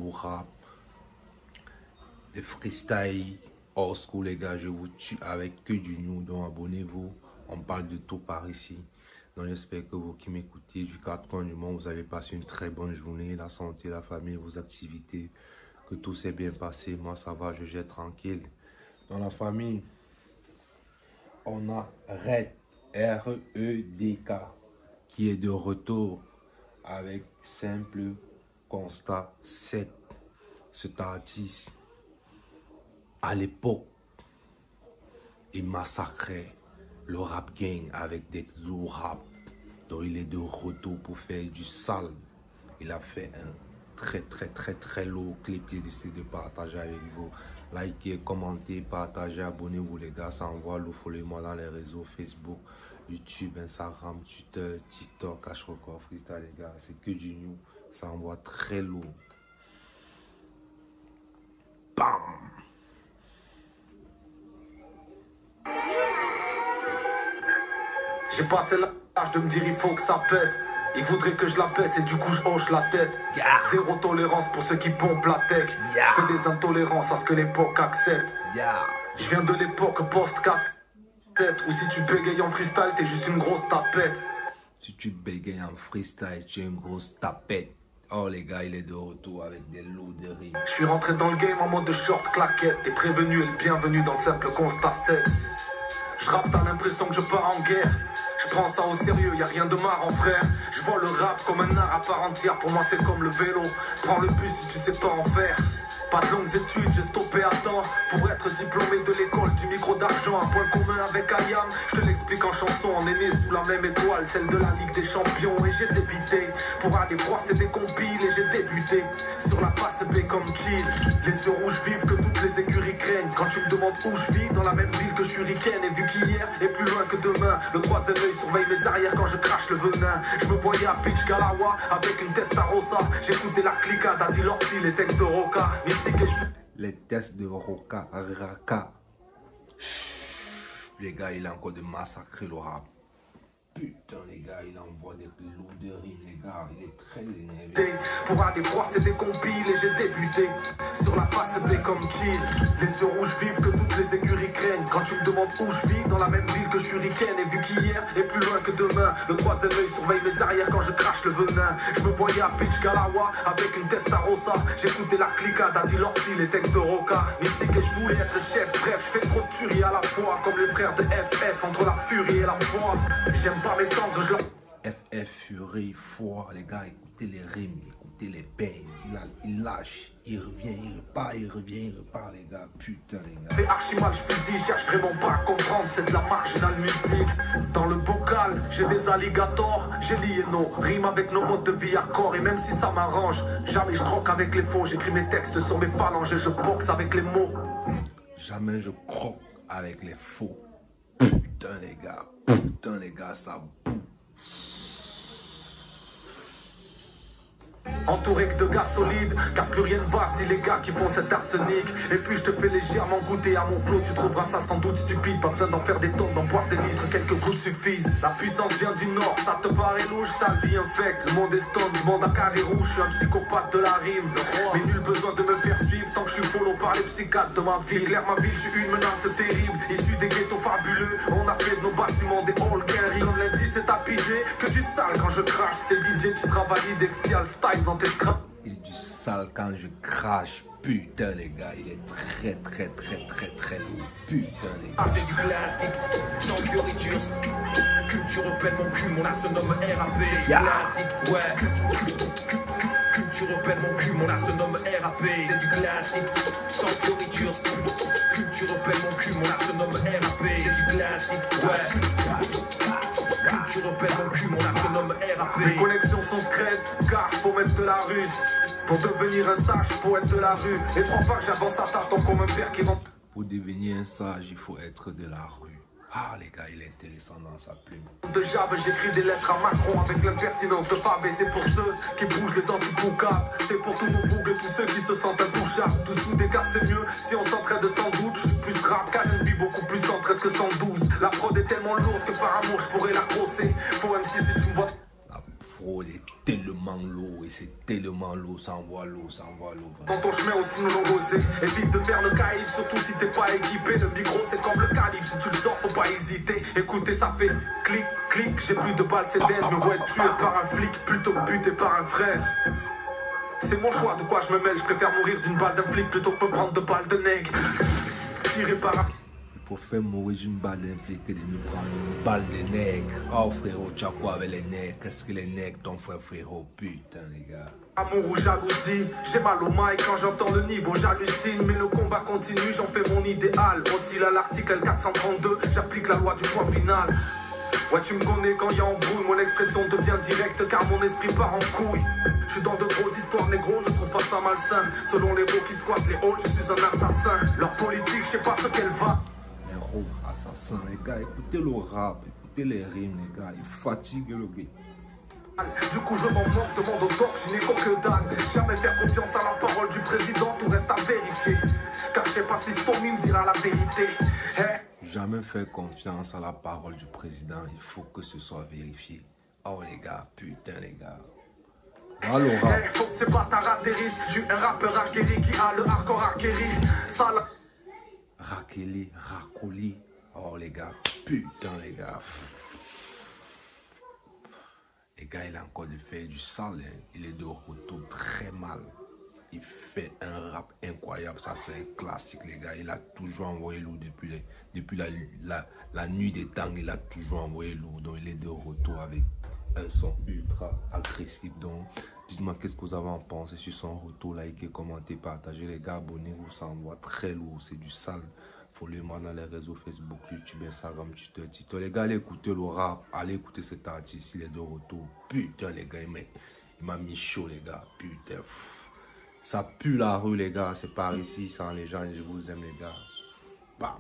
lourd rap, les freestyle old school les gars, je vous tue avec que du new, donc abonnez-vous, on parle de tout par ici. Donc j'espère que vous qui m'écoutez du 4 coins du monde, vous avez passé une très bonne journée, la santé, la famille, vos activités, que tout s'est bien passé, moi ça va, je gère tranquille. Dans la famille, on a Red, R-E-D-K, qui est de retour avec Simple Constat 7. Cet artiste, à l'époque, il massacrait le rap gang avec des lourds rap. Donc il est de retour pour faire du sale. Il a fait un très lourd clip qu'il décide de partager avec vous. Likez, commentez, partagez, abonnez-vous les gars, ça envoie lourd. Follow-moi dans les réseaux Facebook, YouTube, Instagram, Twitter, TikTok, Cash Record, Freestyle les gars. C'est que du new, ça envoie très lourd. Bam! J'ai passé l'âge de me dire il faut que ça pète. Il voudrait que je la baisse et du coup je hoche la tête. Zéro tolérance pour ceux qui pompent la tech. Je fais des intolérances à ce que l'époque accepte. Je viens de l'époque post-cassette. Ou si tu bégayes en freestyle, t'es juste une grosse tapette. Si tu bégayes en freestyle, tu es une grosse tapette. Oh les gars, il est de retour avec des lots de rimes. Je suis rentré dans le game en mode short claquette. T'es prévenu et le bienvenu dans le simple constat 7. Je rappe, t'as l'impression que je pars en guerre. Je prends ça au sérieux, y a rien de marrant frère. Je vois le rap comme un art à part entière. Pour moi c'est comme le vélo, prends le bus si tu sais pas en faire. Pas de longues études, j'ai stoppé à temps pour être diplômé de l'école du micro d'argent. Un point commun avec Ayam, je te l'explique en chanson. On est né sous la même étoile, celle de la Ligue des Champions. Et j'ai débité pour aller froisser des compiles. Et j'ai débuté sur la face B comme Kill. Les yeux rouges vivent que toutes les écuries craignent. Quand tu me demandes où je vis, dans la même ville que Shuriken. Et vu qu'hier est plus loin que demain, le troisième œil surveille mes arrières quand je crache le venin. Je me voyais à Beach Galawa avec une Testarossa. J'écoutais la cliquade à Dilorti, les textes de Roca. Les tests de Roca, Raka. Les gars, il a encore de massacrer le rap. Putain, les gars, il envoie des lots de rimes, les gars. Il est très énervé. Pour aller froisser des compiles et j'ai débuté sur la face B comme Kill. Les yeux rouges vivent que toutes les écuries craignent. Quand tu me demandes où je vis, dans la même ville que Shuriken. Et vu qu'hier est plus loin que demain, le troisième œil surveille mes arrières quand je crache le venin. Je me voyais à Beach Galawa avec une Testarossa. J'écoutais la cliquade à Dilorti, les textes de Roca. Mystique et je voulais être le chef. Bref, je fais trop de tueries à la fois, comme les frères de FF, entre la furie et la foi. J'aime pas m'étendre, je leur... FF, Fury, foi, les gars, écoutez les rimes, écoutez les peines. Il lâche, il revient, il repart, les gars. Putain, les gars. Fais archi mal, je fusille, cherche vraiment pas à comprendre, c'est de la marginale musique. Dans le bocal, j'ai des alligators, j'ai lié nos rimes avec nos modes de vie hardcore. Et même si ça m'arrange, jamais je troque avec les faux. J'écris mes textes sur mes phalanges et je boxe avec les mots. Jamais je croque avec les faux. Putain, les gars, ça boue. Entouré que de gars solides, car plus rien ne va si les gars qui font cet arsenic. Et puis je te fais légèrement goûter à mon flot, tu trouveras ça sans doute stupide. Pas besoin d'en faire des tonnes, d'en boire des litres, quelques gouttes suffisent. La puissance vient du nord, ça te paraît louche, ça vie infecte. Le monde est stone, du monde à carré rouge, je suis un psychopathe de la rime. Mais nul besoin de me faire suivre tant que je suis follow par les psychiatres de ma ville. Claire ma ville, je suis une menace terrible, issue des ghettos fabuleux. On a fait de nos bâtiments des halls carry. Comme lundi c'est tapigé, que du sale quand je crache. C'est DJ, tu seras valide, Exial style dans tes scraps. Il est du sale quand je crache. Putain les gars, il est très lourd. Putain les gars. C'est du classique, sans fioriture. Culture européenne, mon cul, mon art se nomme RAP. Classique, ouais. Culture européenne, mon cul, mon art se nomme RAP. C'est du classique, sans fioriture. Culture européenne, mon cul, mon art se nomme RAP. C'est du classique, ouais. Culture européenne, mon cul, mon art se nomme RAP. Les connexions sont secrètes, car faut mettre de la ruse. Pour devenir un sage poète de la rue. Et crois pas que j'avance à tâtons comme un père qui vend. Pour devenir un sage, il faut être de la rue. Ah les gars, il est intéressant dans sa plume. De Java, j'écris des lettres à Macron avec l'impertinence de Fab. Et c'est pour ceux qui bougent les anti-boucables. C'est pour tous nos bougs et tous ceux qui se sentent intouchables. Tous sous des cas c'est mieux si on s'entraide sans doute. Je suis plus rap qu'R&B, beaucoup plus 113 que 112. La prod est tellement lourde que par amour je pourrais la crosser. Faut MC si tu me vois. La prod est tellement lourd et c'est tellement lourd, ça envoie lourd, ça envoie lourd. Dans ton chemin au Tino Rosé, évite de faire le caïd, surtout si t'es pas équipé. Le micro c'est comme le calibre, si tu le sors faut pas hésiter. Écoutez ça fait clic, clic, j'ai plus de balles, c'est dead. Me vois être tué par un flic plutôt que buté par un frère. C'est mon choix, de quoi je me mêle, je préfère mourir d'une balle d'un flic plutôt que me prendre de balles de nègre. Tiré par un... Pour faire mourir d'une balle d'un flic que de me prendre une balle de nègre. Oh frérot, tu as quoi avec les nègres? Qu'est-ce que les nègres ton frère frérot? Putain les gars. Amour ou jalousie, j'ai mal au mic quand j'entends le niveau, j'hallucine. Mais le combat continue, j'en fais mon idéal. Hostile à l'article 432, j'applique la loi du point final. Ouais, tu me connais quand y a embrouille, mon expression devient directe car mon esprit part en couille. Je suis dans de gros histoires négro, je trouve pas ça malsain. Selon les mots qui squattent les halls, je suis un assassin. Leur politique, je sais pas ce qu'elle va. Héros, assassin, les gars, écoutez le rap, écoutez les rimes, les gars, il fatigue le gars. Du coup je m'en moque, demande au doc, je n'ai qu'aucun dalle. Jamais faire confiance à la parole du président, tout reste à vérifier. Car je sais pas si Stormy me dira la vérité. Jamais faire confiance à la parole du président, il faut que ce soit vérifié. Oh les gars, putain les gars. Alors, faut que ces bâtards atterrissent. J'ai un rappeur acquéri qui a le hardcore acquéri. Ça la... Rakeli, Rakoli. Oh les gars, putain les gars. Les gars, il a encore de faire du sale, hein. Il est de retour très mal. Il fait un rap incroyable, ça c'est un classique les gars. Il a toujours envoyé lourd depuis la nuit des temps, il a toujours envoyé lourd. Donc il est de retour avec un son ultra agressif. Donc dites-moi qu'est-ce que vous avez en pensé sur son retour, likez, commentez, partagez les gars, abonnez-vous, ça envoie très lourd, c'est du sale. Follow-moi dans les réseaux Facebook, YouTube, Instagram, Twitter, TikTok. Les gars, allez écouter le rap, allez écouter cet artiste, il est de retour. Putain les gars, il m'a mis chaud les gars, putain. Ça pue la rue les gars, c'est par ici, sans les gens, je vous aime les gars. Bam.